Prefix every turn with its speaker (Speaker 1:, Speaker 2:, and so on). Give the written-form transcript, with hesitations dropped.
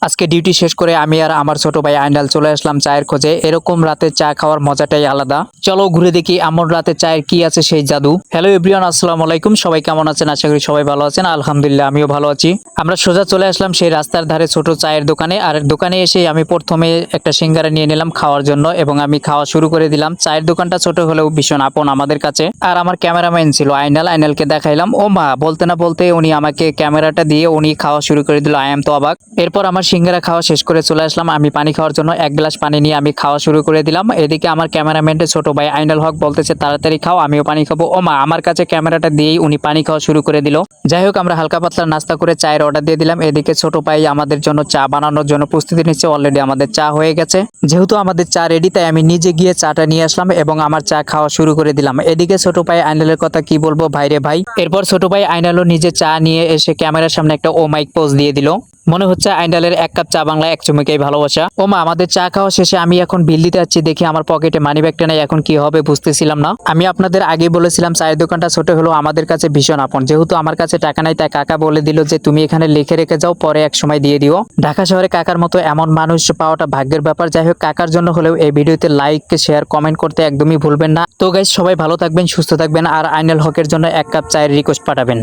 Speaker 1: আজকে ডিউটি শেষ করে আমি আর আমার ছোট ভাই আইনাল চলে আসলাম চায়ের খোঁজে। এরকম রাতে চা খাওয়ার মজাটাই আলাদা। চলো ঘুরে দেখি এমন রাতে চায়ের কি আছে সেই জাদু। হ্যালো এভরিওয়ান, আসসালামু আলাইকুম। সবাই কেমন আছেন? আশা করি সবাই ভালো আছেন। আলহামদুলিল্লাহ আমিও ভালো আছি। আমরা সোজা চলে আসলাম সেই রাস্তার ধারে ছোট চায়ের দোকানে। আর দোকানে এসে আমি প্রথমে একটা সিঙ্গারা নিয়ে নিলাম খাওয়ার জন্য এবং আমি খাওয়া শুরু করে দিলাম। চায়ের দোকানটা ছোট হলেও ভীষণ আপন আমাদের কাছে। আর আমার ক্যামেরাম্যান ছিল আইনাল। আইনালকে দেখাইলাম, ও মা, বলতে না বলতে উনি আমাকে ক্যামেরাটা দিয়ে উনি খাওয়া শুরু করে দিল। আই এম তো অবাক। এরপর আমার সিঙ্গারা খাওয়া শেষ করে চলে আসলাম আমি পানি খাওয়ার জন্য। এক গ্লাস পানি নিয়ে আমি খাওয়া শুরু করে দিলাম। এদিকে আমার ক্যামেরাম্যানের ছোট ভাই আইনাল হক বলতেছে তাড়াতাড়ি খাও, আমিও পানি খাবো। ও মা, আমার কাছে ক্যামেরাটা দিয়েই উনি পানি খাওয়া শুরু করে দিল। যাই হোক, আমরা হালকা পাতলা নাস্তা করে চায়ের অর্ডার দিয়ে দিলাম। এদিকে ছোট ভাই আমাদের জন্য চা বানানোর জন্য প্রস্তুতি নিচ্ছে। অলরেডি আমাদের চা হয়ে গেছে। যেহেতু আমাদের চা রেডি, তাই আমি নিজে গিয়ে চাটা নিয়ে আসলাম এবং আমার চা খাওয়া শুরু করে দিলাম। এদিকে ছোট ভাই আইনালের কথা কি বলবো, ভাইরে ভাই। এরপর ছোট ভাই আইনালও নিজে চা নিয়ে এসে ক্যামেরার সামনে একটা ও মাইক পোজ দিয়ে দিল। মনে হচ্ছে আইনালের এক কাপ চা বাংলা এক চুমুকেই ভালোবাসা। ও মা, আমাদের চা খাওয়া শেষে আমি এখন বিল দিতে যাচ্ছি। দেখি আমার পকেটে মানি ব্যাগটা নেই, এখন কি হবে বুঝতেছিলাম না। আমি আপনাদের আগে বলেছিলাম চায়ের দোকানটা ছোট হলো আমাদের কাছে ভীষণ আপন। যেহেতু আমার কাছে টাকা নাই, তাই কাকা বলে দিল যে তুমি এখানে লিখে রেখে যাও, পরে এক সময় দিয়ে দিও। ঢাকা শহরে কাকার মতো এমন মানুষ পাওয়াটা ভাগ্যের ব্যাপার। যাই হোক, কাকার জন্য হলেও এই ভিডিওতে লাইক শেয়ার কমেন্ট করতে একদমই ভুলবেন না। তো গাইস, সবাই ভালো থাকবেন, সুস্থ থাকবেন, আর আইনাল হকের জন্য এক কাপ চায়ের রিকোয়েস্ট পাঠাবেন।